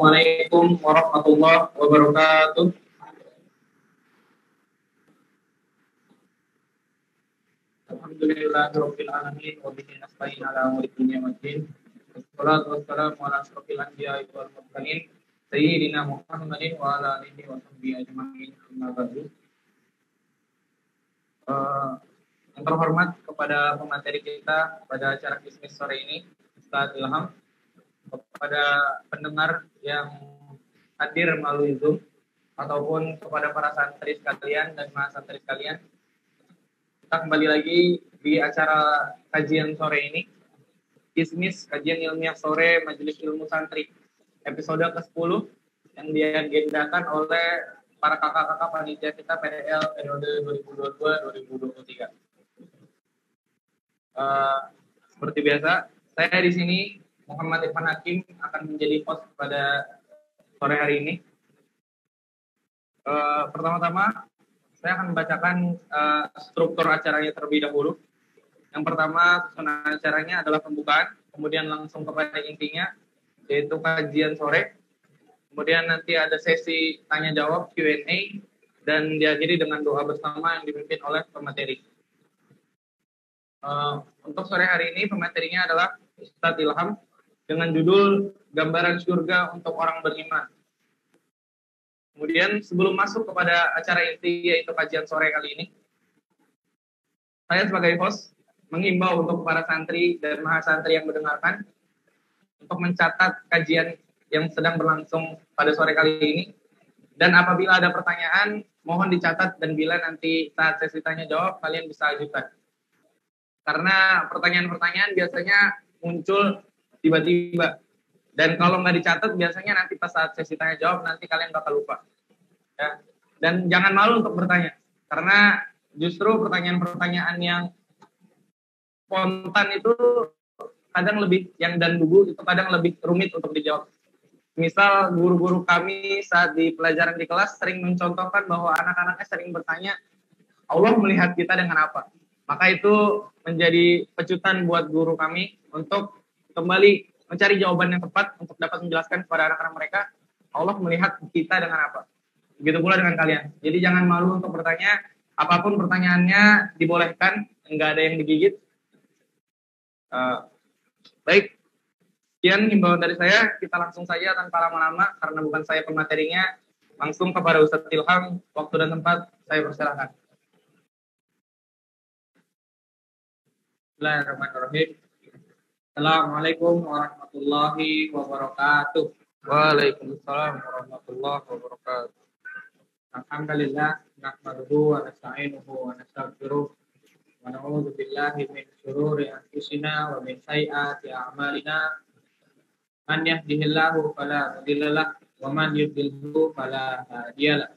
Assalamualaikum warahmatullahi wabarakatuh. Alhamdulillahirabbil alamin wa bihi nasta'in ala umuri dunya waddin. Wassalatu wassalamu ala asyrofil anbiya'i wal mursalin sayyidina Muhammadin wa ala alihi wa sahbihi ajma'in. Amma ba'du. Yang terhormat kepada pemateri kita pada acara bisnis sore ini, Ustaz Ilham, kepada pendengar yang hadir melalui Zoom, ataupun kepada para santri sekalian dan mahasantri sekalian. Kita kembali lagi di acara kajian sore ini, Kismis Kajian Ilmiah Sore Majelis Ilmu Santri, episode ke-10 yang diagendakan oleh para kakak-kakak panitia kita PDL periode 2022-2023. Seperti biasa, saya di sini Muhammad Irfan Hakim akan menjadi host pada sore hari ini. Pertama-tama saya akan membacakan struktur acaranya terlebih dahulu. Yang pertama, susunan acaranya adalah pembukaan, kemudian langsung kepada intinya, yaitu kajian sore. Kemudian nanti ada sesi tanya jawab Q&A dan diakhiri dengan doa bersama yang dipimpin oleh pemateri. Untuk sore hari ini pematerinya adalah Ustaz Ilham dengan judul Gambaran Surga untuk Orang Beriman. Kemudian sebelum masuk kepada acara inti yaitu kajian sore kali ini, saya sebagai host mengimbau untuk para santri dan mahasantri yang mendengarkan untuk mencatat kajian yang sedang berlangsung pada sore kali ini. Dan apabila ada pertanyaan, mohon dicatat dan bila nanti saat sesi tanya jawab, kalian bisa ajukan. Karena pertanyaan-pertanyaan biasanya muncul tiba-tiba. Dan kalau nggak dicatat, biasanya nanti pas saat sesi tanya jawab, nanti kalian bakal lupa. Ya. Dan jangan malu untuk bertanya. Karena justru pertanyaan-pertanyaan yang spontan itu kadang lebih, yang dan lugu itu kadang lebih rumit untuk dijawab. Misal guru-guru kami saat di pelajaran di kelas sering mencontohkan bahwa anak-anaknya sering bertanya, Allah melihat kita dengan apa? Maka itu menjadi pecutan buat guru kami untuk kembali mencari jawaban yang tepat untuk dapat menjelaskan kepada anak-anak mereka, Allah melihat kita dengan apa? Begitu pula dengan kalian. Jadi jangan malu untuk bertanya, apapun pertanyaannya dibolehkan, enggak ada yang digigit. Baik. Sekian himbauan dari saya, kita langsung saja tanpa lama-lama, karena bukan saya pematerinya, langsung kepada Ustadz Ilham, waktu dan tempat, saya persilahkan. Bismillahirrahmanirrahim. Assalamualaikum warahmatullahi wabarakatuh. Waalaikumsalam warahmatullahi wabarakatuh. Alhamdulillah, nahmaduhu wa nasta'inuhu wa nastaghfiruh wa na'udzu billahi min syururi anfusina wa min sayyiati a'malina. Man yahdihillahu fala mudilla lahu wa man yudlilhu fala hadiya lahu.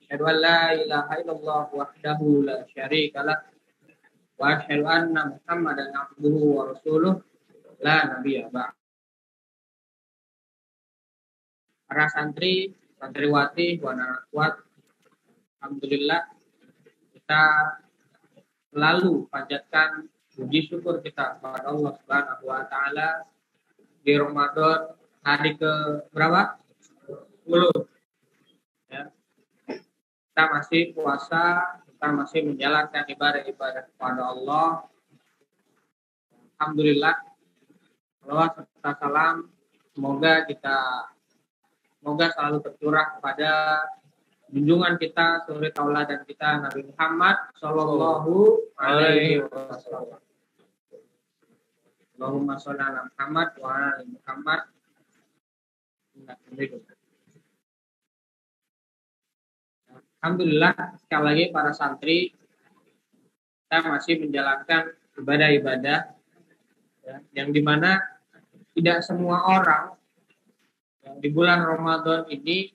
Asyhadu an la ilaha illallah wahdahu la syarika lahu wa asyhadu anna Muhammadan abduhu wa rasuluh la nabiyya ba'd. Para santri, santriwati, wa akhwat, alhamdulillah kita selalu panjatkan puji syukur kita kepada Allah Subhanahu wa taala di Ramadan hari ke berapa? 10. Ya. Kita masih puasa, kita masih menjalankan ibadah-ibadah kepada Allah. Alhamdulillah. Salawat serta salam semoga selalu tercurah kepada junjungan kita, suri tauladan kita Nabi Muhammad sallallahu alaihi wasallam. Allahumma sholli ala Muhammad wa ala Muhammad. Alhamdulillah, sekali lagi para santri, kita masih menjalankan ibadah-ibadah ya, yang dimana tidak semua orang yang di bulan Ramadan ini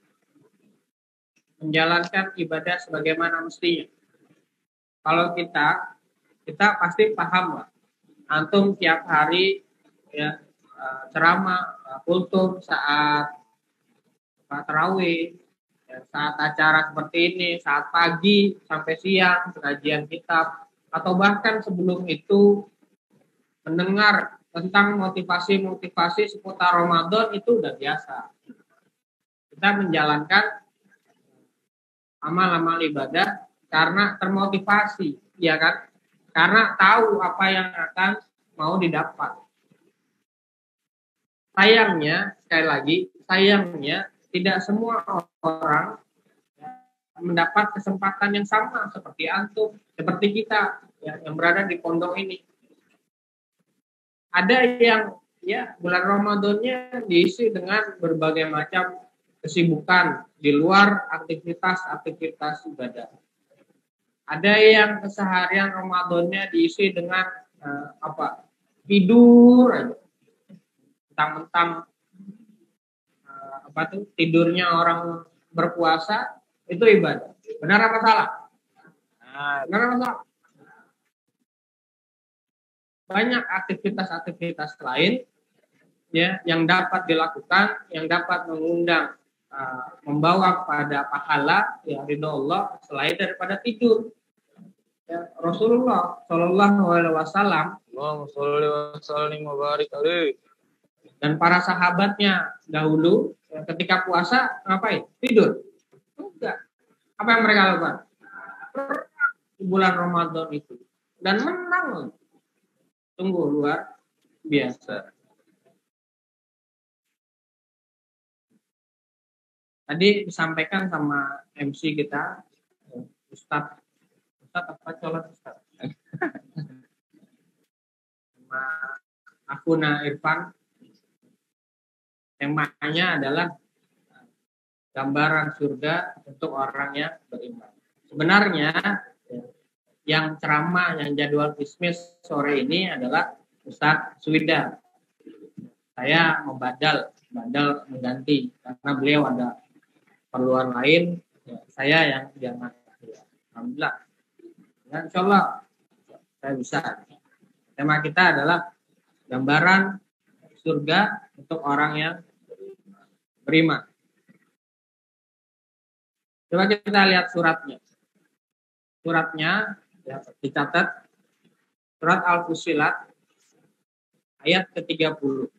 menjalankan ibadah sebagaimana mestinya. Kalau kita pasti paham lah. Antum tiap hari ya ceramah kultum saat tarawih, ya, saat acara seperti ini, saat pagi sampai siang pengajian kitab, atau bahkan sebelum itu mendengar tentang motivasi-motivasi seputar Ramadan itu udah biasa. Kita menjalankan amal-amal ibadah karena termotivasi, ya kan? Karena tahu apa yang akan mau didapat. Sayangnya, sekali lagi, sayangnya tidak semua orang mendapat kesempatan yang sama seperti antum, seperti kita yang berada di pondok ini. Ada yang ya bulan Ramadannya diisi dengan berbagai macam kesibukan di luar aktivitas ibadah. Ada yang keseharian Ramadannya diisi dengan tidur aja. Mentang-mentang tidurnya orang berpuasa itu ibadah. Benar apa salah? Benar apa salah? Banyak aktivitas-aktivitas lain ya yang dapat dilakukan, yang dapat mengundang membawa pada pahala ya ridho Allah selain daripada tidur. Ya, Rasulullah Shallallahu Alaihi Wasallam dan para sahabatnya dahulu ya, ketika puasa ngapain? Tidur. Enggak. Apa yang mereka lakukan? Di bulan Ramadan itu dan menang. Tunggu luar biasa. Tadi disampaikan sama MC kita, Ustadz apa colot Ustadz? Sama Akuna Irfan. Temanya adalah gambaran surga untuk orang yang beriman. Sebenarnya yang ceramah, yang jadwal Kismis sore ini adalah Ustadz Swida. Saya membadal mengganti karena beliau ada perluan lain. Ya, saya yang jangan. Alhamdulillah. Dan insya Allah saya bisa. Tema kita adalah gambaran surga untuk orang yang beriman. Coba kita lihat suratnya. Suratnya ya, dicatat surat Al-Fussilat ayat ke-30.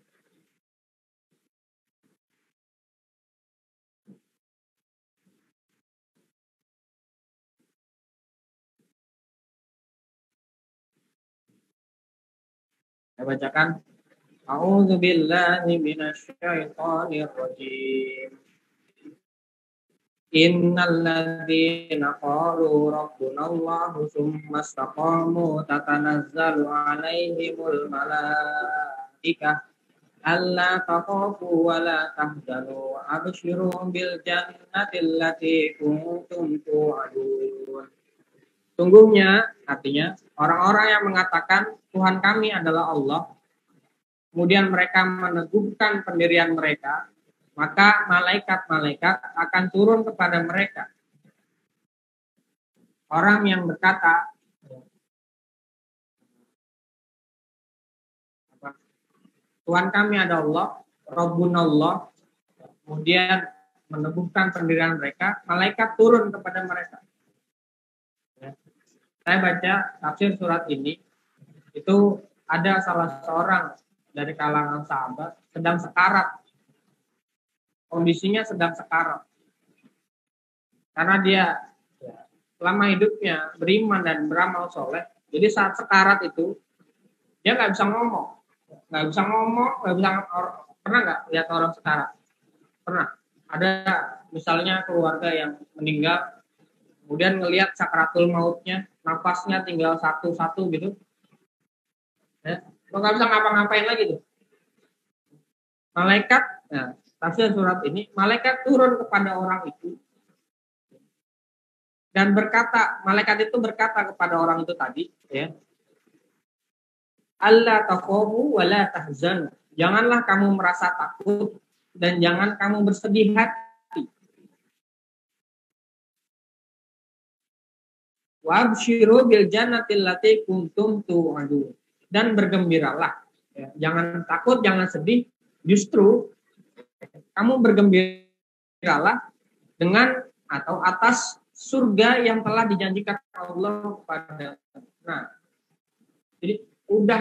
Saya bacakan. A'udzu billahi minasyaitonir rajim. Innal ladzina qalu rabbunallahu tsumma istaqamu tatanazzalu 'alaihimul malaikah alla takhafu wa la tahzanu abshiru bil jannati allati kuntum tu'adun. Sungguhnya, artinya orang-orang yang mengatakan Tuhan kami adalah Allah, kemudian mereka meneguhkan pendirian mereka, maka malaikat-malaikat akan turun kepada mereka. Orang yang berkata, Tuhan kami adalah Allah, Rabbunallah, kemudian meneguhkan pendirian mereka, malaikat turun kepada mereka. Saya baca tafsir surat ini, itu ada salah seorang dari kalangan sahabat sedang sekarat. Kondisinya sedang sekarat. Karena dia selama hidupnya beriman dan beramal soleh, jadi saat sekarat itu dia nggak bisa ngomong, nggak bisa. Pernah nggak lihat orang sekarat? Pernah. Ada misalnya keluarga yang meninggal, kemudian ngelihat sakratul mautnya, nafasnya tinggal satu-satu gitu, ya, lo nggak bisa ngapa-ngapain lagi tuh. Malaikat, nah, tafsir surat ini, malaikat turun kepada orang itu dan berkata, malaikat itu berkata kepada orang itu tadi, ya, alla takhafu wa la tahzanu. Janganlah kamu merasa takut dan jangan kamu bersedih hati. Wa abshiru bil jannati allati kuntum tu'adun. Dan bergembiralah. Ya, jangan takut, jangan sedih. Justru kamu bergembiralah dengan atau atas surga yang telah dijanjikan Allah kepada. Nah, jadi udah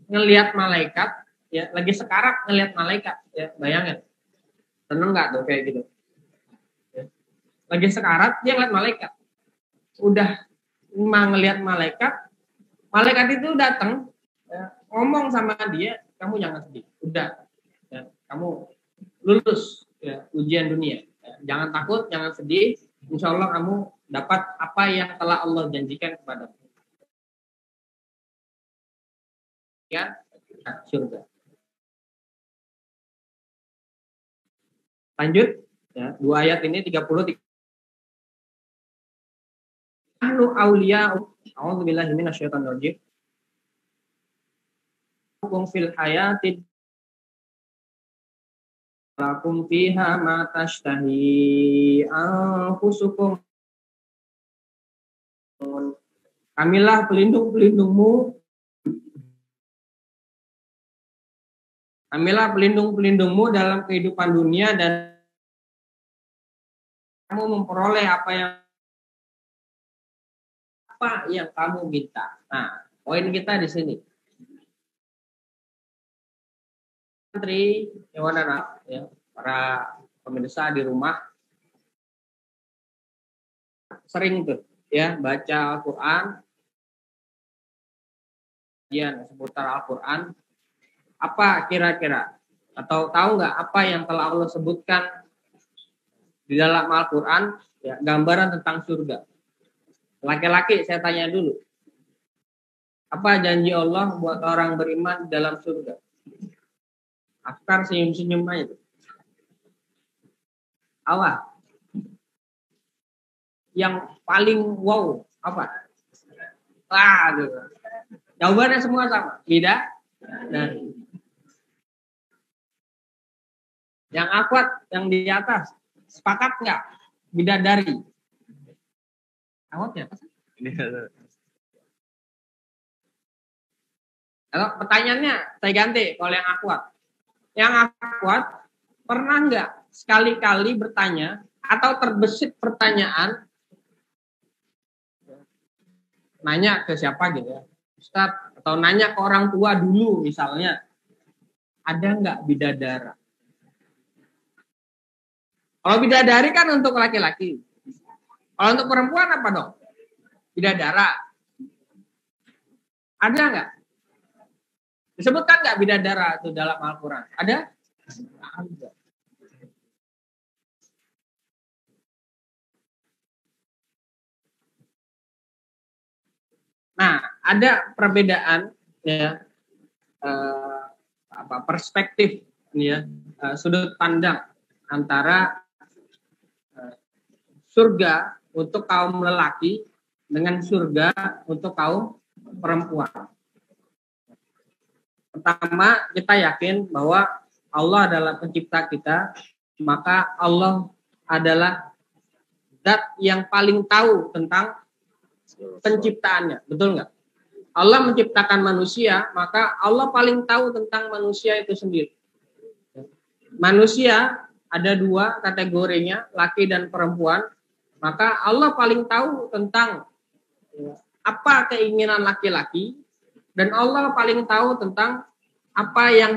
ngelihat malaikat, ya lagi sekarat ngelihat malaikat, ya bayangin. Seneng nggak tuh kayak gitu? Lagi sekarat dia ngeliat malaikat. Udah ngeliat malaikat, malaikat itu datang ngomong sama dia, kamu jangan sedih. Udah, ya, kamu lulus ya, ujian dunia. Ya, jangan takut, jangan sedih. Insya Allah kamu dapat apa yang telah Allah janjikan kepadamu. Ya, surga. Lanjut, ya, 2 ayat ini 30. Ahlu aulia, a'udzubillahi minasyaitonir rajim. Hukum fil hayatid lakum fiha ma tashtahi anfusukum. Kamilah pelindung-pelindungmu. Kamilah pelindung-pelindungmu dalam kehidupan dunia dan kamu memperoleh apa yang kamu minta. Nah, poin kita di sini. Santri, ya, para pemirsa di rumah sering tuh ya baca Al-Quran, seputar Al-Quran. Apa kira-kira atau tahu nggak apa yang telah Allah sebutkan di dalam Al-Quran, ya, gambaran tentang surga? Laki-laki saya tanya dulu, apa janji Allah buat orang beriman di dalam surga? Afkar senyum-senyum aja tuh. Awas. Yang paling wow apa? Gitu. Jawabannya semua sama, beda. Nah, yang akwat, yang di atas, sepakat nggak? Bidadari. Akwat ya? Kalau pertanyaannya saya ganti, kalau yang akwat. Yang akwat pernah nggak sekali-kali bertanya atau terbesit pertanyaan, nanya ke siapa gitu ya, Ustadz, atau nanya ke orang tua dulu misalnya, ada nggak bidadara? Kalau bidadari kan untuk laki-laki. Kalau untuk perempuan apa dong? Bidadara. Ada nggak? Disebutkan nggak bidadara itu dalam Al-Quran? Ada? Ada. Nah, ada perbedaan ya, perspektif ya, sudut pandang antara surga untuk kaum lelaki dengan surga untuk kaum perempuan. Pertama, kita yakin bahwa Allah adalah pencipta kita, maka Allah adalah zat yang paling tahu tentang penciptaannya. Betul nggak? Allah menciptakan manusia, maka Allah paling tahu tentang manusia itu sendiri. Manusia ada 2 kategorinya, laki dan perempuan. Maka Allah paling tahu tentang apa keinginan laki-laki, dan Allah paling tahu tentang apa yang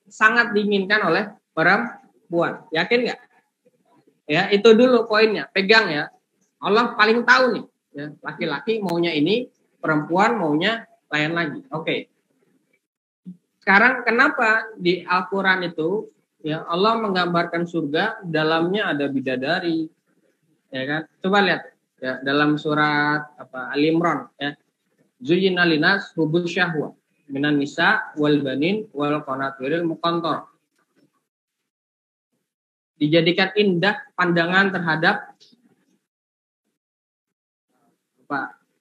sangat diinginkan oleh perempuan. Yakin nggak? Ya, itu dulu poinnya. Pegang ya. Allah paling tahu nih. Ya, laki-laki maunya ini, perempuan maunya lain lagi. Oke. Sekarang kenapa di Al-Quran itu ya Allah menggambarkan surga, dalamnya ada bidadari, ya kan? Coba lihat ya dalam surat Ali Imran ya. Zuyyina linas hubus syahwa minan nisa wal banin wal qanatiril muqantar. Dijadikan indah pandangan terhadap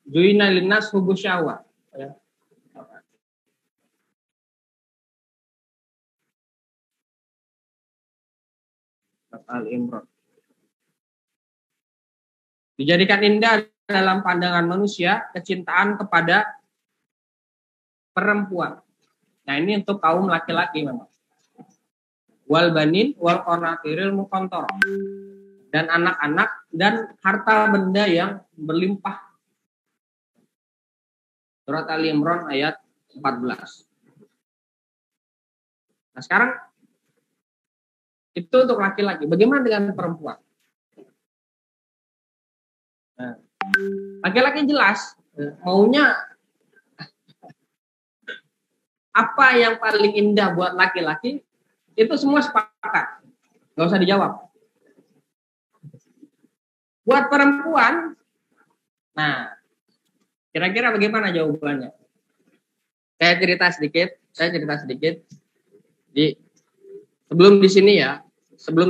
zuyyina linas hubus syahwa ya. Ali Imran. Dijadikan indah dalam pandangan manusia kecintaan kepada perempuan. Nah, ini untuk kaum laki-laki memang. Wal banin wal qanatiril muqantar. Dan anak-anak dan harta benda yang berlimpah. Surat Ali Imran ayat 14. Nah, sekarang Itu untuk laki-laki. Bagaimana dengan perempuan? Nah, laki-laki jelas maunya apa yang paling indah buat laki-laki, itu semua sepakat. Nggak usah dijawab. Buat perempuan, nah, kira-kira bagaimana jawabannya? Saya cerita sedikit. Sebelum di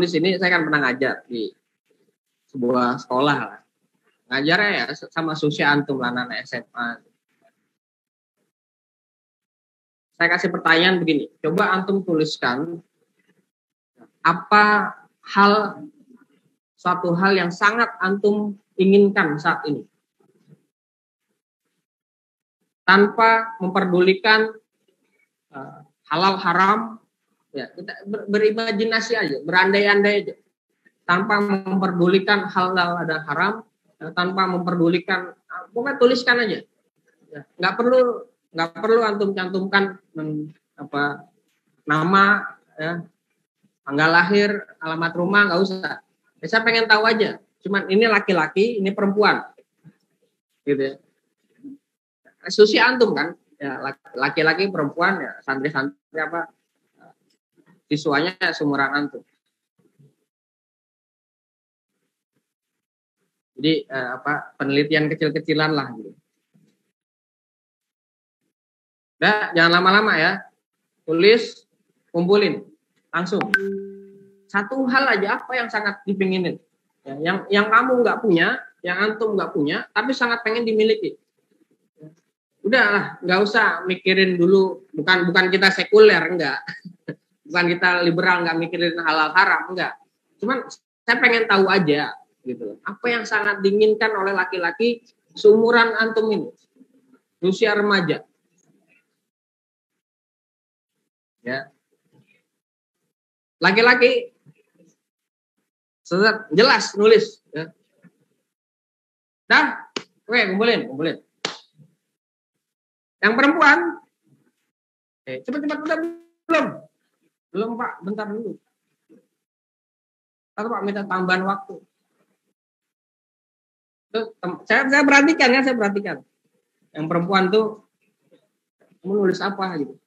sini saya kan pernah ngajar di sebuah sekolah lah. Ngajarnya ya sama Susia Antum lah, anak SMA. Saya kasih pertanyaan begini, coba Antum tuliskan apa suatu hal yang sangat Antum inginkan saat ini. Tanpa memperdulikan halal haram, ya kita berimajinasi aja, berandai-andai aja, tanpa memperdulikan halal dan haram, tanpa memperdulikan, pokoknya tuliskan aja, ya, nggak perlu Antum cantumkan nama, ya, tanggal lahir, alamat rumah, nggak usah. Ya, saya pengen tahu aja, cuman ini laki-laki, ini perempuan, gitu ya. Susi Antum kan, ya, laki-laki perempuan, ya santri-santri siswanya seumuran Antum. Jadi penelitian kecil-kecilan lah gitu. Nah, jangan lama-lama ya. Tulis, kumpulin langsung. Satu hal aja apa yang sangat dipinginin. Ya, yang kamu nggak punya, yang Antum nggak punya, tapi sangat pengen dimiliki. Udahlah, nggak usah mikirin dulu. Bukan kita sekuler, enggak. Bukan kita liberal, nggak mikirin halal haram, enggak. Cuman saya pengen tahu aja gitu. Apa yang sangat diinginkan oleh laki-laki seumuran Antum ini, usia remaja. Ya. Laki-laki jelas nulis, ya. Dah, oke, kumpulin. Yang perempuan, cepat belum Pak, bentar dulu. Atau Pak minta tambahan waktu. Tuh, saya perhatikan. Yang perempuan tuh kamu nulis apa gitu.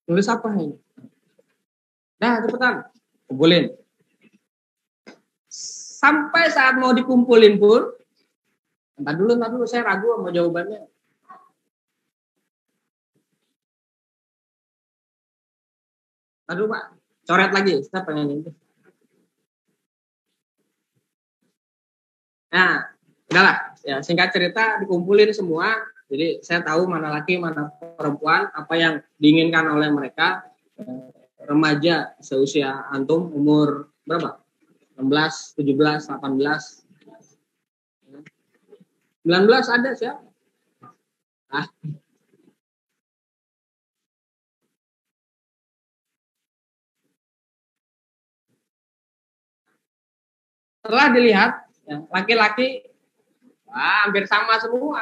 nulis apa ini? Nah, cepetan. Kumpulin. Sampai saat mau dikumpulin pun, entar dulu saya ragu sama jawabannya. Aduh Pak, coret lagi, saya pengen itu. Nah, udahlah, ya singkat cerita dikumpulin semua. Jadi saya tahu mana laki, mana perempuan, apa yang diinginkan oleh mereka. Remaja seusia Antum umur berapa? 16, 17, 18. 19 ada siapa? Setelah dilihat, ya, laki-laki hampir sama semua.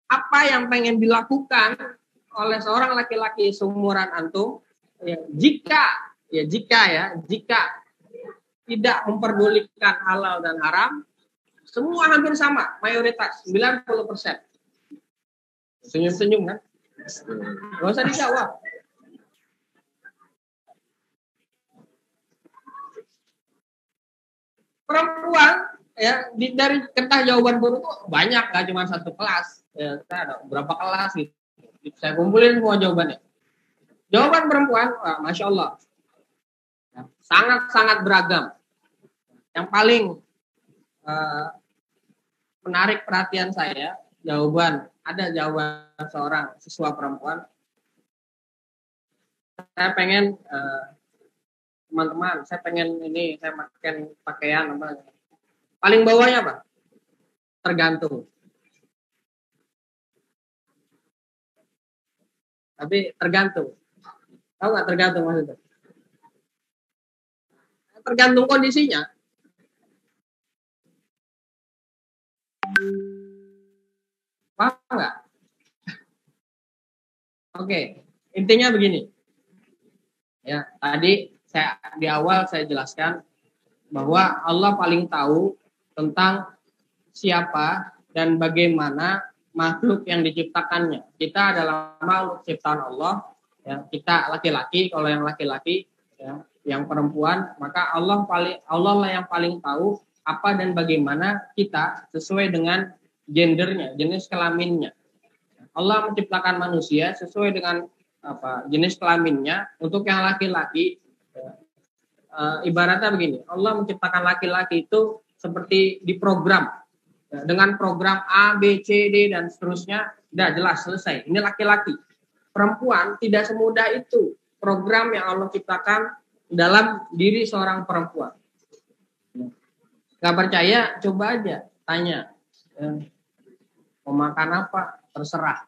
Apa yang pengen dilakukan oleh seorang laki-laki seumuran Antum, ya, jika tidak memperdulikan halal dan haram, semua hampir sama, mayoritas 90%. Senyum-senyum kan? Gak usah dijawab. Perempuan, ya, dari kertas jawaban guru tuh banyak, gak cuma satu kelas. Ya, ada berapa kelas gitu. Saya kumpulin semua jawabannya. Jawaban perempuan, Masya Allah, sangat-sangat beragam. Yang paling menarik perhatian saya, ada jawaban seorang siswa perempuan. Saya pengen teman-teman, saya pengen saya pakai pakaian apa? Paling bawahnya apa? Tergantung. Tapi tergantung. Tahu nggak tergantung maksudnya? Tergantung kondisinya. Paham nggak? Oke. Intinya begini. Ya, tadi di awal saya jelaskan bahwa Allah paling tahu tentang siapa dan bagaimana makhluk yang diciptakannya. Kita adalah makhluk ciptaan Allah, ya, kita laki-laki, kalau yang laki-laki, ya, yang perempuan, maka Allah lah yang paling tahu apa dan bagaimana kita sesuai dengan gendernya, jenis kelaminnya. Allah menciptakan manusia sesuai dengan jenis kelaminnya. Untuk yang laki-laki, ibaratnya begini, Allah menciptakan laki-laki itu seperti diprogram, dengan program A, B, C, D, dan seterusnya. Udah jelas, selesai. Ini laki-laki. Perempuan tidak semudah itu. Program yang Allah ciptakan dalam diri seorang perempuan. Gak percaya, coba aja tanya. Mau makan apa? Terserah.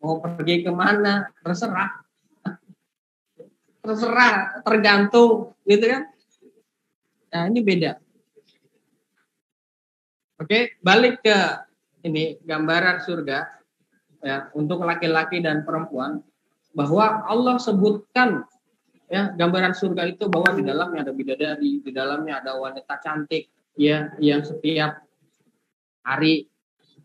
Mau pergi kemana? Terserah. Terserah, tergantung, gitu kan? Nah, ini beda. Oke, balik ke ini gambaran surga, ya, untuk laki-laki dan perempuan, bahwa Allah sebutkan, ya, gambaran surga itu bahwa di dalamnya ada bidadari, di dalamnya ada wanita cantik, ya, yang setiap hari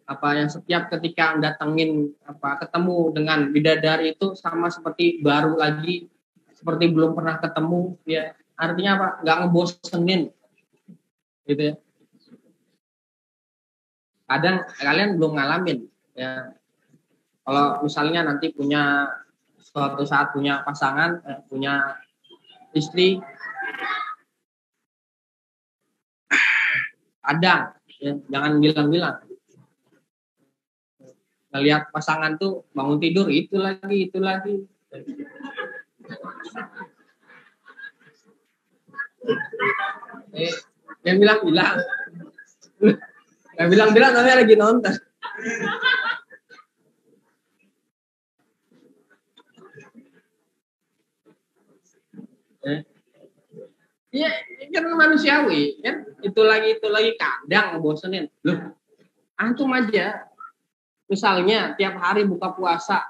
yang setiap ketika datengin ketemu dengan bidadari itu sama seperti baru lagi, seperti belum pernah ketemu, ya. Artinya apa? Nggak ngebosenin, gitu ya. Kadang kalian belum ngalamin, ya. Kalau misalnya nanti suatu saat punya pasangan, punya istri, kadang, ya, jangan bilang-bilang. Ngelihat pasangan tuh bangun tidur itu lagi. Yang bilang-bilang. Yang bilang-bilang namanya lagi nonton. Iya, kan manusiawi, kan? Itu lagi kadang bosenin. Loh, antum aja. Misalnya tiap hari buka puasa,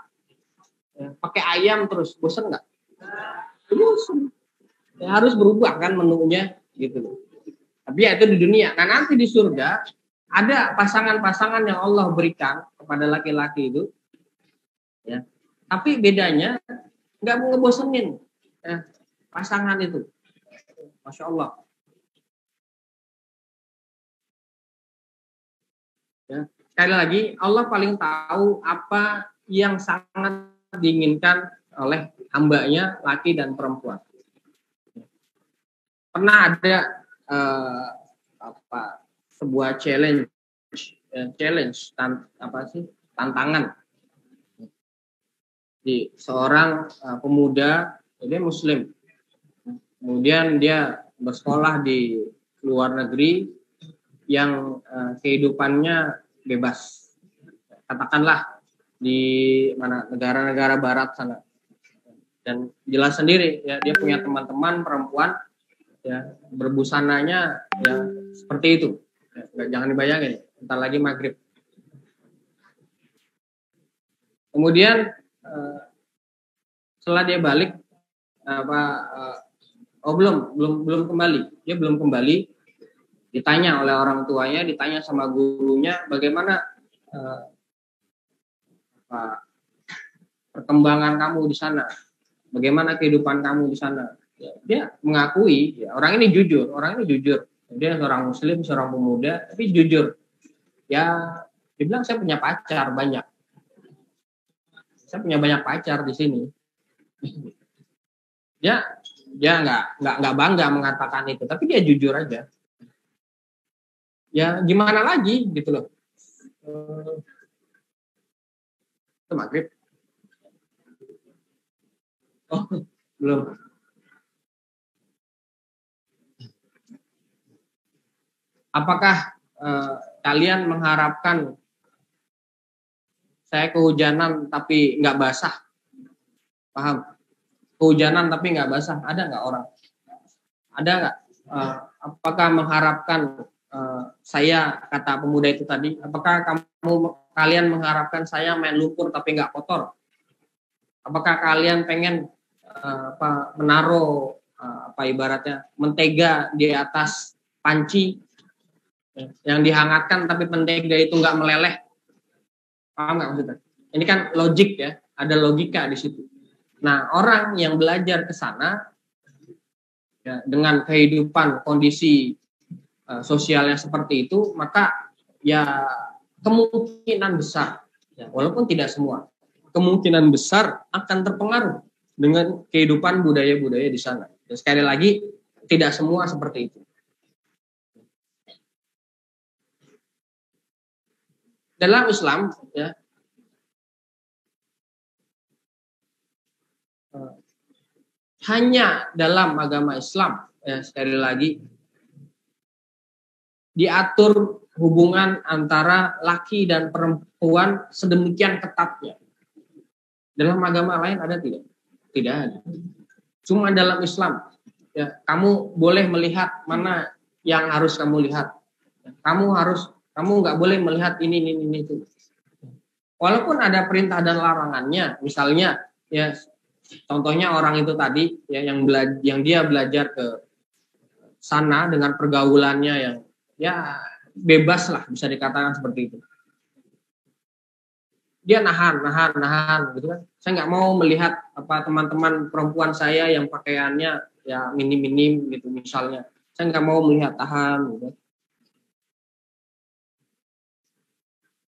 ya, pakai ayam terus, bosen nggak? Bosen. Ya, harus berubah kan menunya, gitu loh. Tapi ya itu di dunia. Nah, nanti di surga ada pasangan-pasangan yang Allah berikan kepada laki-laki itu, ya. Tapi bedanya nggak mau ngebosenin, ya, pasangan itu. Masya Allah. Ya. Sekali lagi, Allah paling tahu apa yang sangat diinginkan oleh hambanya, laki dan perempuan. Pernah ada sebuah tantangan di seorang pemuda, dia Muslim, kemudian dia bersekolah di luar negeri yang kehidupannya bebas, katakanlah di mana negara-negara barat sana, dan jelas sendiri, ya, dia punya teman-teman perempuan, ya, berbusananya ya seperti itu, ya, jangan dibayangin, entar lagi maghrib. Kemudian setelah dia balik, belum kembali, dia belum kembali. Ditanya oleh orang tuanya, ditanya sama gurunya, bagaimana perkembangan kamu di sana, bagaimana kehidupan kamu di sana. Ya, dia mengakui, ya, orang ini jujur, dia seorang Muslim, seorang pemuda, tapi jujur. Ya, dia bilang saya punya pacar banyak, saya punya banyak pacar di sini. Dia nggak bangga mengatakan itu, tapi dia jujur aja. Ya gimana lagi gitu loh. Itu maghrib. Oh, belum. Apakah kalian mengharapkan saya kehujanan tapi nggak basah? Paham? Kehujanan tapi nggak basah. Ada nggak orang? Ada nggak? Apakah mengharapkan saya, kata pemuda itu tadi, apakah kalian mengharapkan saya main lumpur tapi nggak kotor? Apakah kalian pengen menaruh ibaratnya mentega di atas panci yang dihangatkan tapi mentega itu nggak meleleh? Paham nggak maksudnya? Ini kan logik ya, ada logika di situ. Nah, orang yang belajar ke sana ya, dengan kehidupan kondisi sosialnya seperti itu, maka ya kemungkinan besar, ya, walaupun tidak semua, kemungkinan besar akan terpengaruh dengan kehidupan budaya-budaya di sana. Dan sekali lagi, tidak semua seperti itu. Dalam Islam, ya, hanya dalam agama Islam, ya, sekali lagi, diatur hubungan antara laki dan perempuan sedemikian ketatnya. Dalam agama lain ada tidak? Tidak ada. Cuma dalam Islam, ya, kamu boleh melihat mana yang harus kamu lihat. Kamu nggak boleh melihat ini itu. Walaupun ada perintah dan larangannya, misalnya, ya, contohnya orang itu tadi, ya, yang dia belajar ke sana dengan pergaulannya yang ya bebas lah, bisa dikatakan seperti itu. Dia nahan gitu kan. Saya nggak mau melihat teman-teman perempuan saya yang pakaiannya ya minim gitu misalnya. Saya nggak mau melihat, tahan gitu.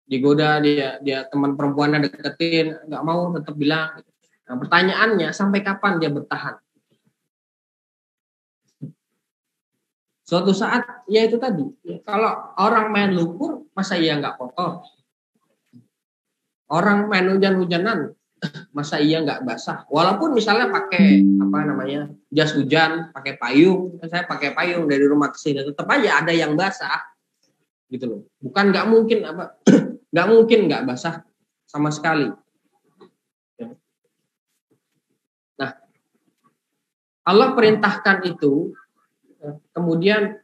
Digoda dia teman perempuannya deketin, nggak mau, tetap bilang. Nah, pertanyaannya sampai kapan dia bertahan? Suatu saat ya itu tadi, kalau orang main lumpur masa iya nggak kotor? Orang main hujan-hujanan masa iya nggak basah? Walaupun misalnya pakai jas hujan, pakai payung, saya pakai payung dari rumah ke sini, tetap aja ada yang basah, gitu loh. Bukan nggak mungkin nggak mungkin nggak basah sama sekali. Nah, Allah perintahkan itu, kemudian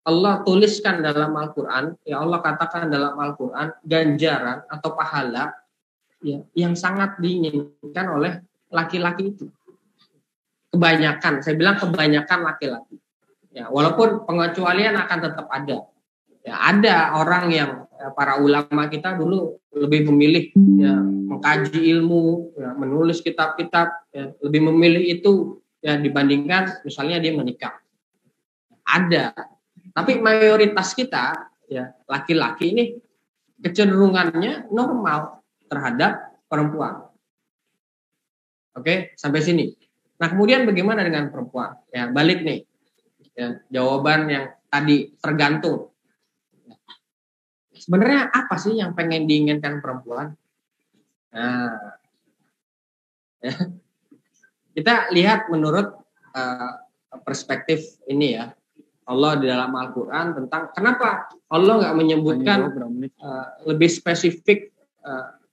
Allah tuliskan dalam Al-Quran, ya Allah katakan dalam Al-Quran, ganjaran atau pahala ya, yang sangat diinginkan oleh laki-laki itu. Kebanyakan, saya bilang kebanyakan laki-laki. Ya, walaupun pengecualian akan tetap ada. Ya, ada orang yang para ulama kita dulu lebih memilih ya, mengkaji ilmu, ya, menulis kitab-kitab, ya, lebih memilih itu ya dibandingkan misalnya dia menikah. Ada. Tapi mayoritas kita, ya laki-laki ini kecenderungannya normal terhadap perempuan. Oke, sampai sini. Nah, kemudian bagaimana dengan perempuan? Ya, balik nih. Ya, jawaban yang tadi tergantung. Sebenarnya apa sih yang pengen diinginkan perempuan? Nah, ya. Kita lihat menurut perspektif ini ya. Allah di dalam Al-Quran tentang kenapa Allah nggak menyebutkan lebih spesifik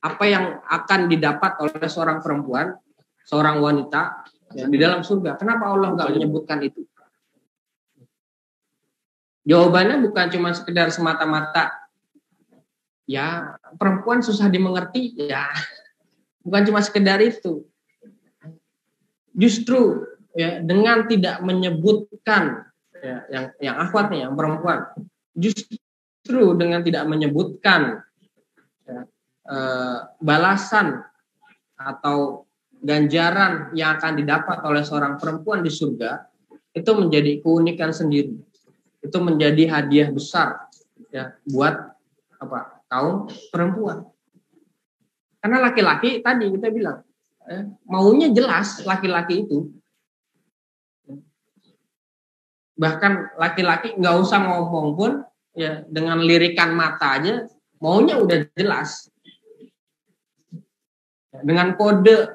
apa yang akan didapat oleh seorang perempuan, seorang wanita ya, di dalam surga. Kenapa Allah nggak menyebutkan itu? Jawabannya bukan cuma sekedar semata-mata ya perempuan susah dimengerti ya, bukan cuma sekedar itu. Justru ya dengan tidak menyebutkan ya, yang akhwat nih, yang perempuan, justru dengan tidak menyebutkan ya, balasan atau ganjaran yang akan didapat oleh seorang perempuan di surga, itu menjadi keunikan sendiri, itu menjadi hadiah besar ya buat kaum perempuan. Karena laki-laki tadi kita bilang maunya jelas, laki-laki itu bahkan laki-laki nggak usah ngomong pun ya dengan lirikan mata aja maunya udah jelas, dengan kode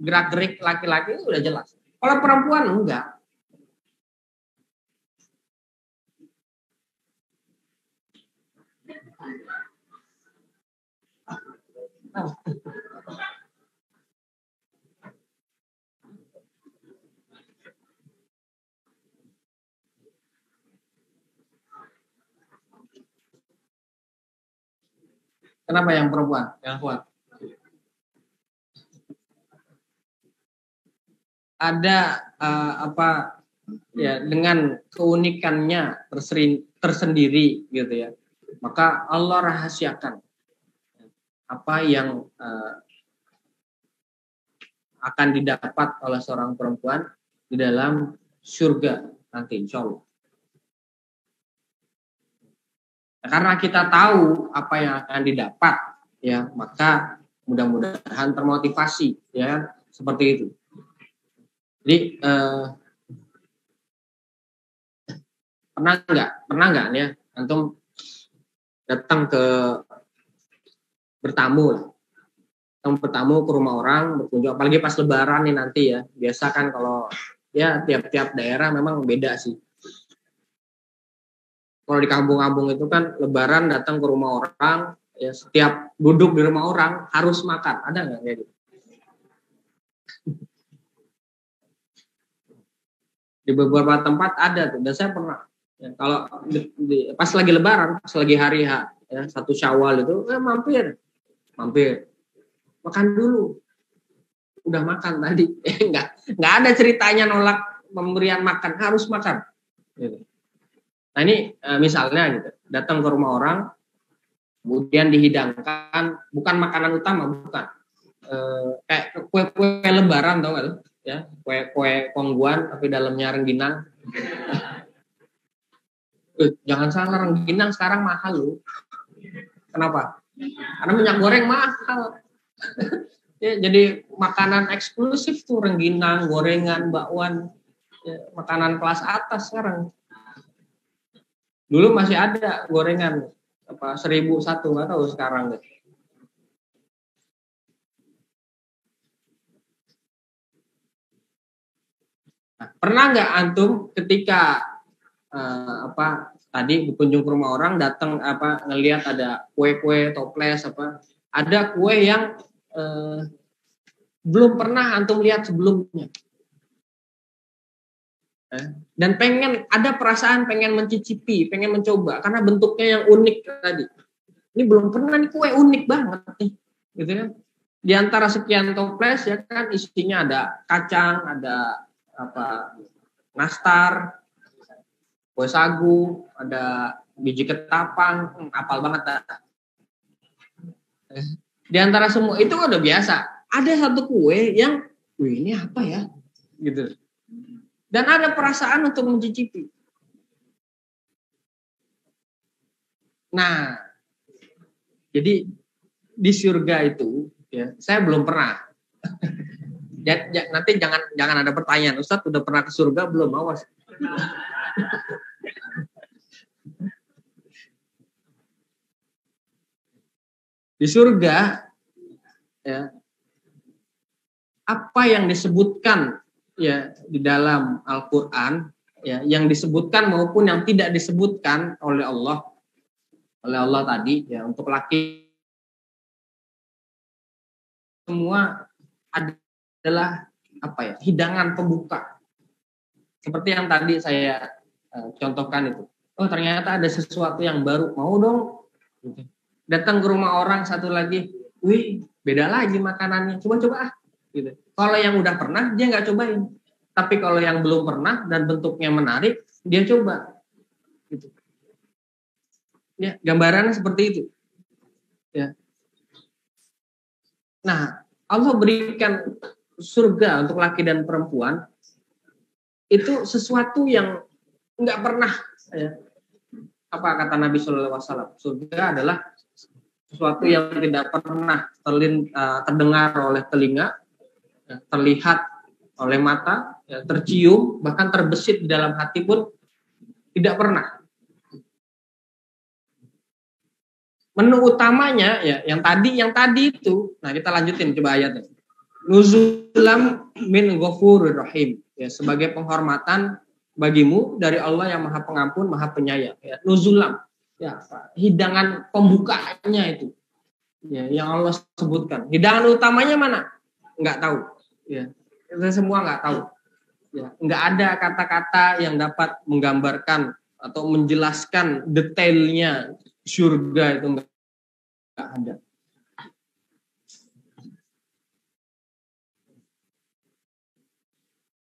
gerak-gerik laki-laki itu udah jelas. Kalau perempuan enggak. Kenapa yang perempuan yang kuat? Ada apa ya, dengan keunikannya tersendiri gitu ya. Maka Allah rahasiakan apa yang akan didapat oleh seorang perempuan di dalam surga nanti, insya Allah. Nah, karena kita tahu apa yang akan didapat, ya, maka mudah-mudahan termotivasi, ya, seperti itu. Jadi pernah nggak ya antum datang bertamu ke rumah orang, berkunjung, apalagi pas lebaran nih nanti ya. Biasa kan kalau ya tiap-tiap daerah memang beda sih. Kalau di kampung-kampung itu kan lebaran datang ke rumah orang, ya setiap duduk di rumah orang harus makan. Ada nggak kayak gitu? Di beberapa tempat ada tuh, dan saya pernah. Ya, kalau pas lagi lebaran, pas lagi hari H, ya, 1 Syawal itu, mampir. Makan dulu. Udah makan tadi. Nggak ada ceritanya nolak pemberian makan, harus makan. Gitu. Nah ini misalnya gitu, datang ke rumah orang, kemudian dihidangkan, bukan makanan utama, bukan. Kayak kue lebaran, tau nggak tuh? Ya, kue kongguan tapi dalamnya rengginang. Jangan salah, rengginang sekarang mahal loh. Kenapa? Karena minyak goreng mahal. Ya, jadi makanan eksklusif tuh rengginang, gorengan, bakwan, ya, makanan kelas atas sekarang. Dulu masih ada gorengan apa 1.001, nggak tahu sekarang deh. Nah, pernah nggak antum ketika tadi berkunjung ke rumah orang, datang ngelihat ada kue toples ada kue yang belum pernah antum lihat sebelumnya, dan ada perasaan pengen mencicipi, pengen mencoba karena bentuknya yang unik tadi. Ini belum pernah nih, kue unik banget nih, gitu kan? Di antara sekian toples ya kan isinya ada kacang, ada nastar, kue sagu, ada biji ketapang, apal banget dah. Di antara semua itu udah biasa. Ada satu kue yang, ini apa ya? Gitu. Dan ada perasaan untuk mencicipi. Nah, jadi di surga itu, ya, saya belum pernah. Nanti jangan ada pertanyaan, Ustadz udah pernah ke surga belum? Awas. Di surga, ya, apa yang disebutkan ya di dalam Al-Quran, ya, yang disebutkan maupun yang tidak disebutkan oleh Allah tadi, ya, untuk laki semua adalah hidangan pembuka. Seperti yang tadi saya contohkan itu. Oh, ternyata ada sesuatu yang baru, mau dong. Datang ke rumah orang satu lagi, wih, beda lagi makanannya, coba gitu. Kalau yang udah pernah dia nggak cobain, tapi kalau yang belum pernah dan bentuknya menarik dia coba, gitu. Ya, gambarannya seperti itu. Ya. Nah, Allah berikan surga untuk laki dan perempuan itu sesuatu yang nggak pernah. Ya. Apa kata Nabi Shallallahu Alaihi Wasallam? Surga adalah sesuatu yang tidak pernah terdengar oleh telinga, terlihat oleh mata, tercium, bahkan terbesit di dalam hati pun tidak pernah. Menu utamanya ya yang tadi itu. Nah, kita lanjutin coba ayatnya. Nuzulam min ghafurir rahim, ya, sebagai penghormatan bagimu dari Allah yang Maha Pengampun, Maha Penyayang, ya. Nuzulam, ya, hidangan pembukanya itu, ya, yang Allah sebutkan. Hidangan utamanya mana? Nggak tahu, ya. Kita semua nggak tahu, ya. Nggak ada kata-kata yang dapat menggambarkan atau menjelaskan detailnya surga itu, ada.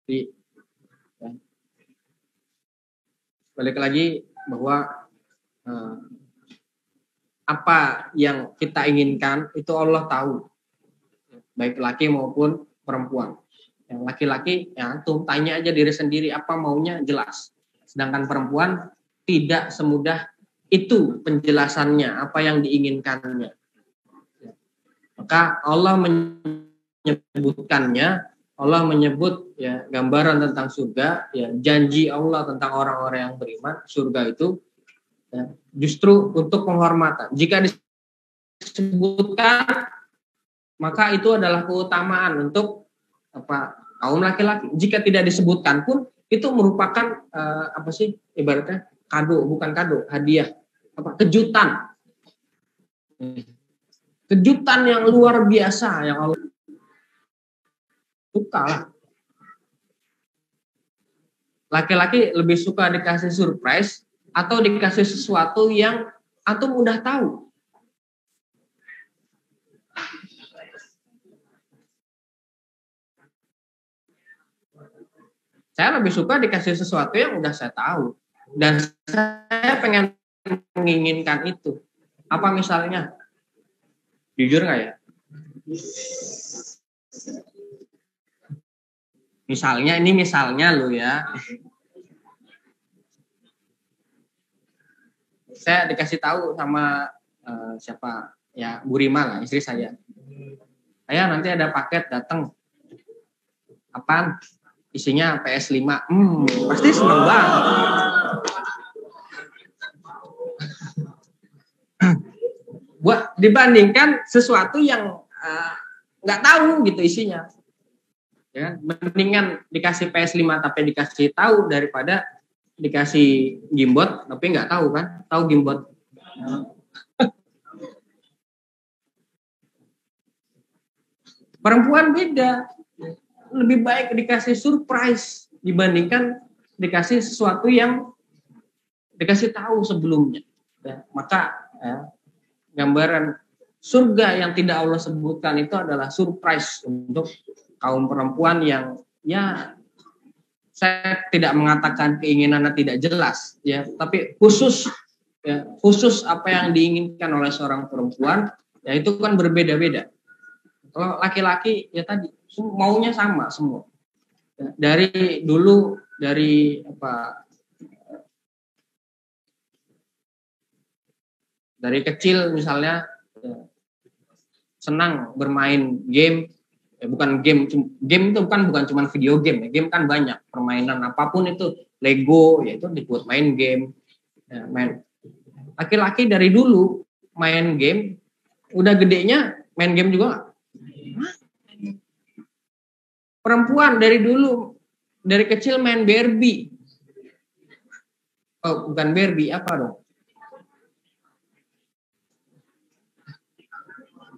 Jadi, ya, balik lagi bahwa apa yang kita inginkan itu Allah tahu, baik laki maupun perempuan. Yang laki-laki, ya antum tanya aja diri sendiri apa maunya, jelas. Sedangkan perempuan tidak semudah itu penjelasannya, apa yang diinginkannya. Maka Allah menyebutkannya, Allah menyebut ya gambaran tentang surga, ya janji Allah tentang orang-orang yang beriman, surga itu ya, justru untuk penghormatan. Jika disebutkan, maka itu adalah keutamaan untuk kaum laki-laki. Jika tidak disebutkan pun itu merupakan ibaratnya kado, bukan kado, hadiah, kejutan. Kejutan yang luar biasa yang Allah suka lah. Laki-laki lebih suka dikasih surprise atau dikasih sesuatu yang antum udah tahu. Saya lebih suka dikasih sesuatu yang udah saya tahu dan saya pengen menginginkan itu. Apa misalnya? Jujur nggak ya? Misalnya lo ya. Saya dikasih tahu sama siapa ya, Bu Rima lah, istri saya. Saya nanti ada paket datang. Apaan? Isinya PS5. Pasti seneng banget. Buat dibandingkan sesuatu yang nggak tahu gitu isinya. Ya, mendingan dikasih PS5 tapi dikasih tahu daripada dikasih gimbot tapi nggak tahu kan? Tahu gimbot? Perempuan beda. Lebih baik dikasih surprise dibandingkan dikasih sesuatu yang dikasih tahu sebelumnya. Ya, maka gambaran surga yang tidak Allah sebutkan itu adalah surprise untuk kaum perempuan yang ya, saya tidak mengatakan keinginannya tidak jelas ya, tapi khusus apa yang diinginkan oleh seorang perempuan ya itu kan berbeda-beda. Kalau laki-laki ya tadi maunya sama semua. Dari dulu dari kecil misalnya senang bermain game, bukan game itu bukan cuma video game, game kan banyak permainan apapun itu, Lego ya itu dibuat main game. Main laki-laki dari dulu main game, udah gedenya main game juga. Perempuan dari dulu, dari kecil main Barbie. Oh, bukan Barbie, apa dong?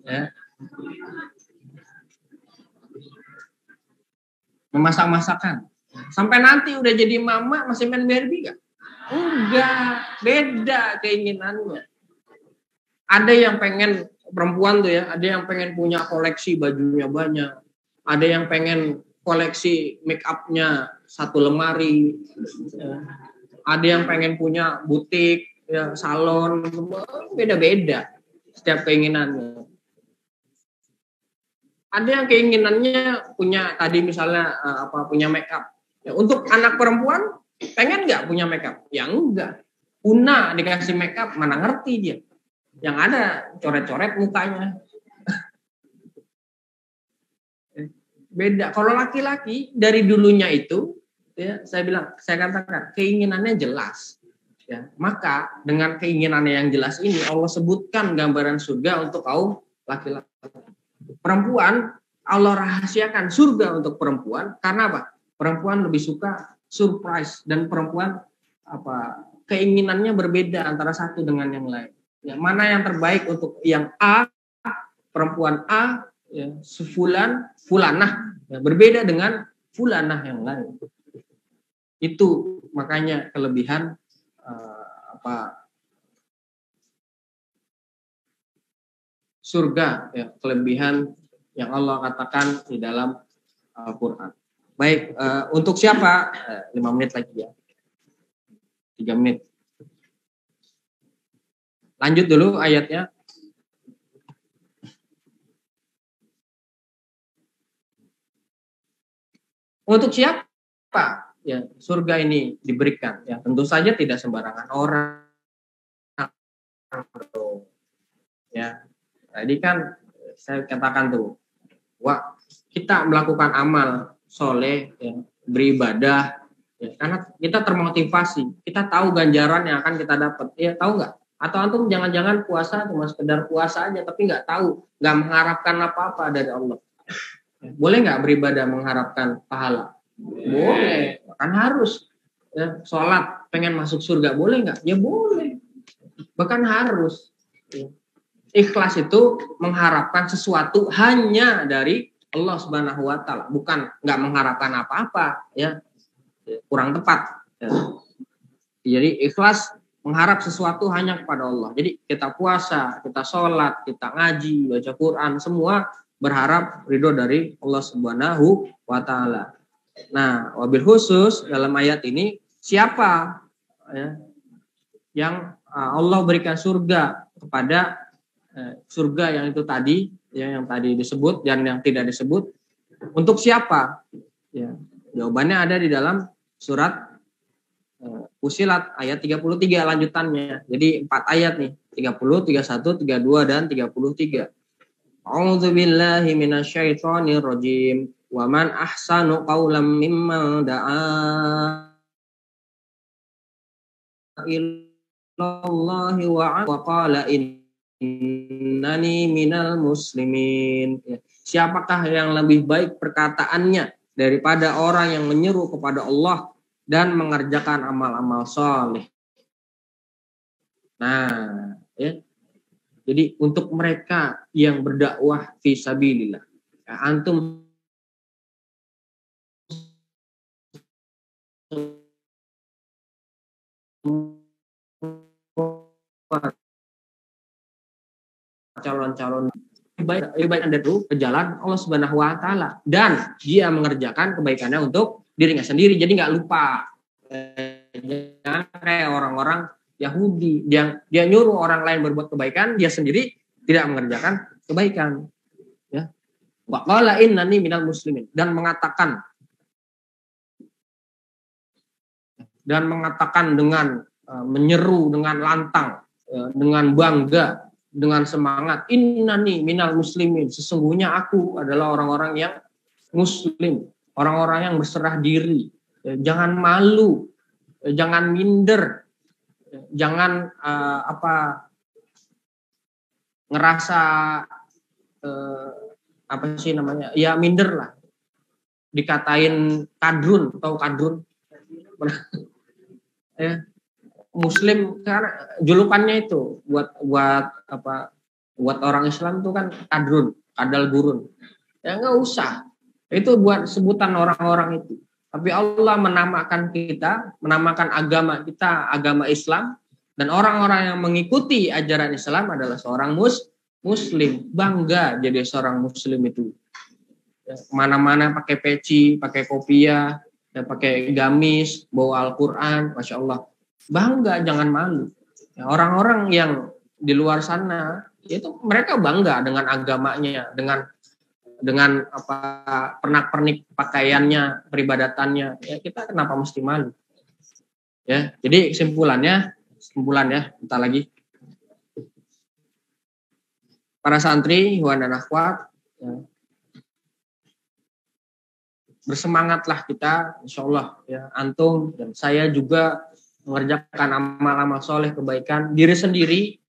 Ya. Memasak-masakan. Sampai nanti udah jadi mama masih main Barbie gak? Enggak, beda keinginannya. Ada yang pengen perempuan tuh ya, ada yang pengen punya koleksi bajunya banyak. Ada yang pengen koleksi make up-nya satu lemari. Ada yang pengen punya butik, ya, salon, beda-beda setiap keinginannya. Ada yang keinginannya punya tadi misalnya punya make up. Ya, untuk anak perempuan pengen nggak punya make up? Ya enggak. Una dikasih make up mana ngerti dia. Yang ada coret-coret mukanya. Beda. Kalau laki-laki dari dulunya itu, ya saya katakan keinginannya jelas. Ya, maka dengan keinginannya yang jelas ini Allah sebutkan gambaran surga untuk kaum laki-laki. Perempuan Allah rahasiakan surga untuk perempuan karena apa? Perempuan lebih suka surprise dan perempuan keinginannya berbeda antara satu dengan yang lain. Ya, mana yang terbaik untuk yang A, perempuan A, ya, fulanah ya, berbeda dengan fulanah yang lain. Itu makanya kelebihan surga, ya, kelebihan yang Allah katakan di dalam Al-Quran. Baik, untuk siapa? 5 menit lagi ya. 3 menit. Lanjut dulu ayatnya. Untuk siapa ya surga ini diberikan? Ya tentu saja tidak sembarangan orang. Ya, tadi kan saya katakan tuh, wah kita melakukan amal soleh, ya, beribadah, ya, karena kita termotivasi, kita tahu ganjaran yang akan kita dapat. Ya tahu nggak? Atau antum jangan-jangan puasa cuma sekedar puasa aja, tapi nggak tahu, nggak mengharapkan apa-apa dari Allah. Boleh nggak beribadah mengharapkan pahala? Boleh, kan harus. Ya, sholat pengen masuk surga, boleh nggak? Ya boleh, bahkan harus. Ya. Ikhlas itu mengharapkan sesuatu hanya dari Allah Subhanahu Wa Taala, bukan nggak mengharapkan apa-apa. Ya, kurang tepat. Ya. Jadi ikhlas mengharap sesuatu hanya kepada Allah. Jadi kita puasa, kita sholat, kita ngaji, baca Quran, semua berharap ridho dari Allah Subhanahu wa Ta'ala. Nah, wabil khusus dalam ayat ini siapa ya, yang Allah berikan surga kepada surga yang itu tadi, ya, yang tadi disebut dan yang tidak disebut, untuk siapa? Ya, jawabannya ada di dalam surat Fussilat ayat 33 lanjutannya. Jadi 4 ayat nih, 30, 31, 32 dan 33. A'udzu billahi minasyaitonir rajim. Wa man ahsanu qawlan mimman da'a ilallahi wa qala innani minal muslimin. Siapakah yang lebih baik perkataannya daripada orang yang menyeru kepada Allah dan mengerjakan amal-amal soleh. Nah, ya. Jadi untuk mereka yang berdakwah fi sabilillah, ya, antum calon-calon baik Anda itu ke jalan Allah Subhanahu wa Ta'ala dan dia mengerjakan kebaikannya untuk dirinya sendiri, jadi nggak lupa. Jangan kayak orang-orang Yahudi yang dia nyuruh orang lain berbuat kebaikan, dia sendiri tidak mengerjakan kebaikan. Ya. Wa qala innani minal muslimin, dan mengatakan dengan menyeru dengan lantang, dengan bangga, dengan semangat, innani minal muslimin, sesungguhnya aku adalah orang-orang yang muslim, orang-orang yang berserah diri. Jangan malu, jangan minder, jangan ngerasa apa sih namanya, ya minder lah, dikatain kadrun, tahu kadrun? Ya, Muslim karena julukannya itu buat orang Islam itu kan kadrun, kadal gurun. Ya nggak usah, itu buat sebutan orang-orang itu. Tapi Allah menamakan kita, menamakan agama kita, agama Islam, dan orang-orang yang mengikuti ajaran Islam adalah seorang Muslim. Bangga jadi seorang Muslim itu. Ya, kemana-mana pakai peci, pakai kopiah, ya, pakai gamis, bawa Al-Quran, Masya Allah. Bangga, jangan malu. Ya, orang-orang yang di luar sana, itu mereka bangga dengan agamanya, dengan pernak-pernik pakaiannya, peribadatannya. Ya, kita kenapa mesti malu? Ya, jadi kesimpulan ya, bentar lagi. Para santri, ikhwan dan akhwat, ya, bersemangatlah kita, insya Allah. Ya, antum dan saya juga mengerjakan amal-amal soleh kebaikan diri sendiri.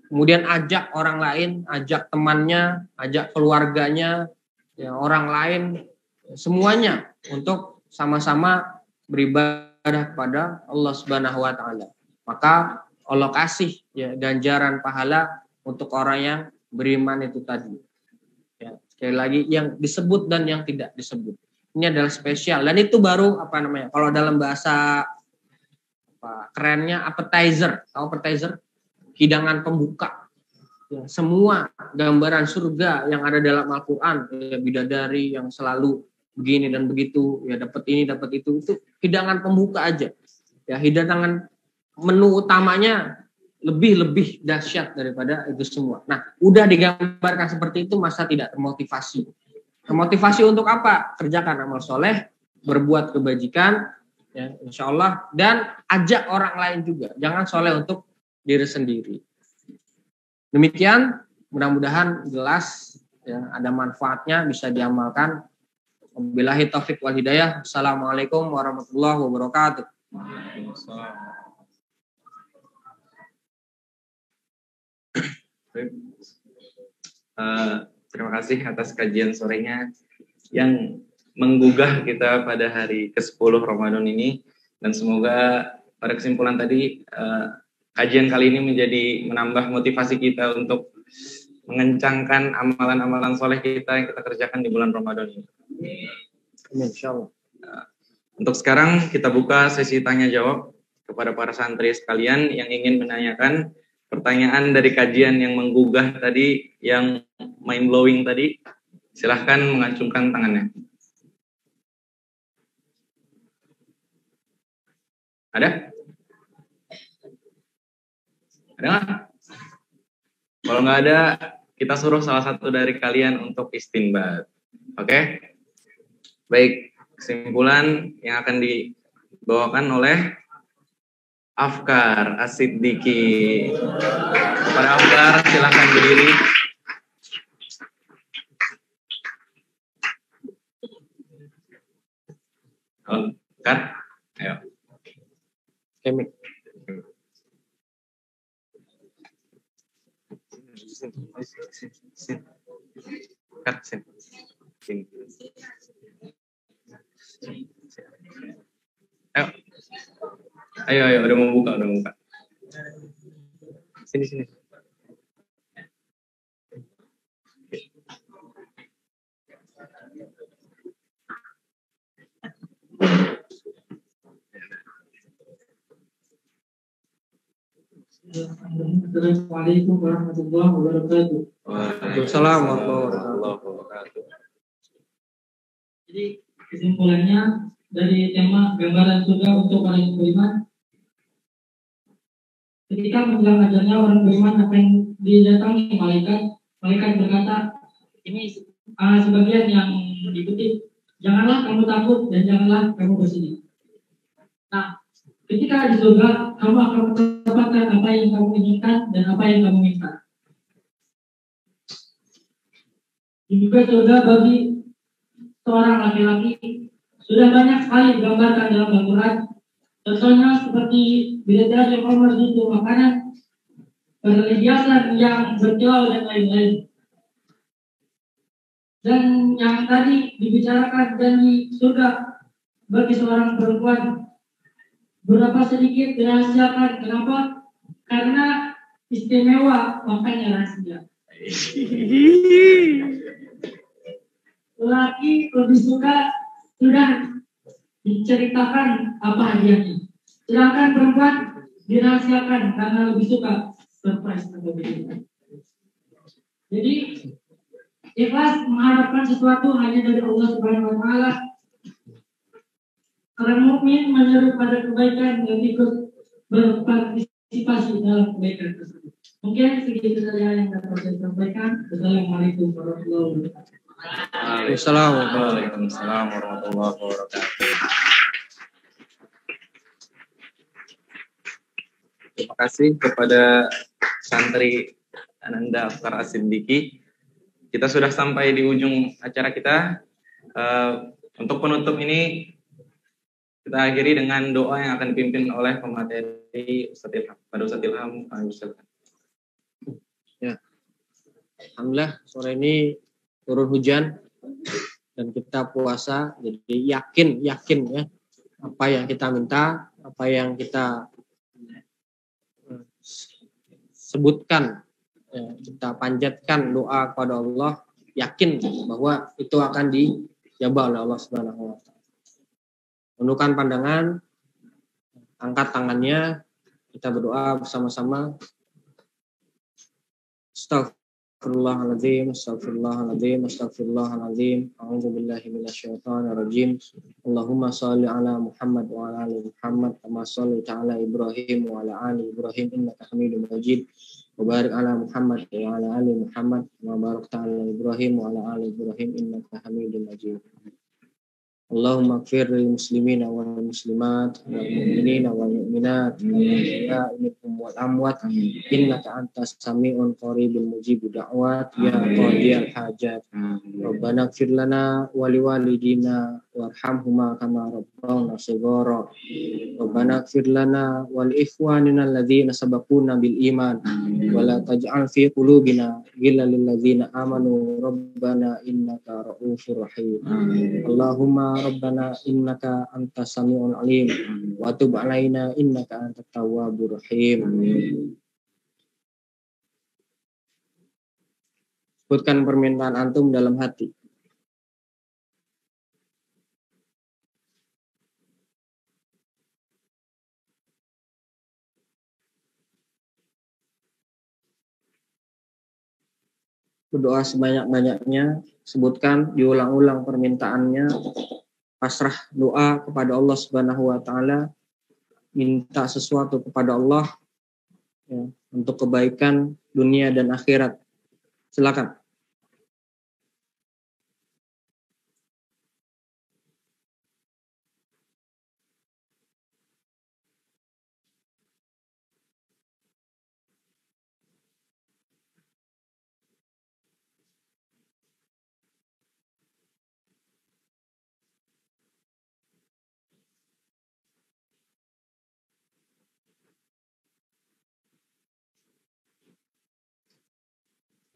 Kemudian ajak orang lain, ajak temannya, ajak keluarganya, ya, orang lain, semuanya untuk sama-sama beribadah kepada Allah Subhanahu wa Ta'ala. Maka Allah kasih ya ganjaran pahala untuk orang yang beriman itu tadi. Ya, sekali lagi yang disebut dan yang tidak disebut. Ini adalah spesial dan itu baru kalau dalam bahasa kerennya appetizer, tahu appetizer? Hidangan pembuka. ya, semua gambaran surga yang ada dalam Al-Quran, ya, bidadari yang selalu begini dan begitu, ya dapat ini dapat itu hidangan pembuka aja. Ya, hidangan menu utamanya lebih dahsyat daripada itu semua. Nah, udah digambarkan seperti itu, masa tidak termotivasi? Termotivasi untuk apa? Kerjakan amal soleh, berbuat kebajikan, ya, insya Allah, dan ajak orang lain juga. Jangan soleh untuk diri sendiri. Demikian, mudah-mudahan jelas, ya, ada manfaatnya, bisa diamalkan. Wabillahi taufiq wal hidayah. Assalamualaikum warahmatullahi wabarakatuh. Terima kasih atas kajian sorenya yang menggugah kita pada hari ke-10 Ramadan ini, dan semoga pada kesimpulan tadi kajian kali ini menambah motivasi kita untuk mengencangkan amalan-amalan soleh kita yang kita kerjakan di bulan Ramadan ini. Insyaallah. Untuk sekarang kita buka sesi tanya jawab kepada para santri sekalian yang ingin menanyakan pertanyaan dari kajian yang menggugah tadi, yang mind blowing tadi. Silahkan mengacungkan tangannya. Ada? Ada nggak? Kalau nggak ada, kita suruh salah satu dari kalian untuk istinbat. Oke? Baik, kesimpulan yang akan dibawakan oleh Afkar As-Siddiqi. Kepada Afkar, silahkan berdiri. Afkar, ayo. Kemik. Ayo, udah mau buka. Sini. Assalamualaikum warahmatullahi wabarakatuh. Waalaikumsalam warahmatullahi wabarakatuh. Jadi kesimpulannya dari tema gambaran surga untuk orang yang beriman, ketika menjelang ajalnya orang beriman akan didatangi malaikat berkata, ini sebagian yang dikutip, janganlah kamu takut dan janganlah kamu bersedih. Nah, ketika di surga, kamu akan mendapatkan apa yang kamu inginkan dan apa yang kamu minta. Juga surga bagi seorang laki-laki sudah banyak sekali digambarkan dalam Al-Quran. Contohnya seperti bidadari yang itu makanan, perhiasan yang berkilau dan lain-lain. Dan yang tadi dibicarakan dari surga bagi seorang perempuan, berapa sedikit dirahasiakan. Kenapa? Karena istimewa, makanya rahasia. Laki lebih suka sudah diceritakan apa hadiahnya, sedangkan perempuan dirahasiakan karena lebih suka surprise atau begitu. Jadi ikhlas mengharapkan sesuatu hanya dari Allah Subhanahu Wa Taala. Orang mukmin menyeru pada kebaikan dan ikut berpartisipasi dalam kebaikan tersebut. Mungkin segitu saja yang dapat saya sampaikan. Wassalamualaikum warahmatullahi wabarakatuh. Waalaikumsalam warahmatullahi wabarakatuh. Terima kasih kepada santri Ananda Afkar As-Siddiqi. Kita sudah sampai di ujung acara kita. Untuk penutup ini kita akhiri dengan doa yang akan dipimpin oleh pemateri Ustadz Ilham. Pada Ustadz Ilham, Ya. Alhamdulillah sore ini turun hujan dan kita puasa, jadi yakin ya apa yang kita minta, apa yang kita sebutkan, ya, kita panjatkan doa kepada Allah, yakin bahwa itu akan dijabah oleh Allah Subhanahu wa taala. Tundukkan pandangan, angkat tangannya, kita berdoa bersama-sama. Astaghfirullahaladzim, astaghfirullahaladzim, astaghfirullahaladzim. A'udzubillahi minasyaitonirrajim. Allahumma shalli ala Muhammad wa ala ali Muhammad kama shallaita ala Ibrahim wa ala ali Ibrahim innaka Hamidum Majid. Wa barik ala Muhammad wa ala ali Muhammad kama barakta ala Ibrahim wa ala ali Ibrahim innaka Hamidum Majid. Allahumma ighfir lil muslimina wal muslimat wal mu'minina wal mu'minat wal minhum wal amwat innaka antas sami'un qaribul mujibud da'wat ya qadiyal hajat. Rabbana ighfir lana wa liwalidina warhamhuma kama rabbawna shighara. Rabbana ighfir lana wal ikhwanina alladhina sabaquna bil iman wa la taj'al fi qulubina ghillan lil ladzina amanu rabbana innaka ra'ufur rahim. Allahumma Rabbana innaka antas sami'ul alim wa tub alaina innaka antat tawwabur rahim. Sebutkan permintaan antum dalam hati. Berdoa sebanyak-banyaknya, sebutkan, diulang-ulang permintaannya. Pasrah doa kepada Allah Subhanahu wa taala, minta sesuatu kepada Allah ya, untuk kebaikan dunia dan akhirat. Silakan.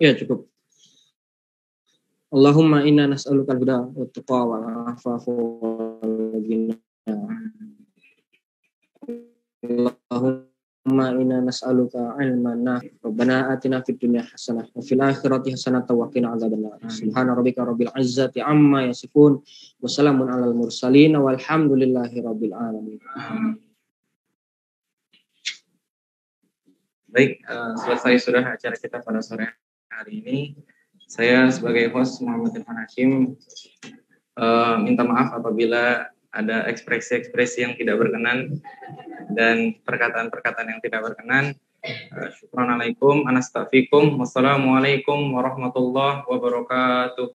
Ya, cukup. Allahumma inna nas'alukal huda wa tuqa wal afafa wal ghina. Allahumma inna nas'aluka ilman nafi'. Rabbana atina fid dunya hasanah wa fil akhirati hasanah wa qina adzabannar. Subhana rabbika rabbil izzati amma yasifun wa salamun alal mursalin walhamdulillahi rabbil alamin. Baik, selesai sudah acara kita pada sore hari ini. Saya sebagai host Muhammad Irfan Hashim minta maaf apabila ada ekspresi-ekspresi yang tidak berkenan dan perkataan-perkataan yang tidak berkenan. Syukranalaikum, anastaghfirukum, wassalamualaikum warahmatullahi wabarakatuh.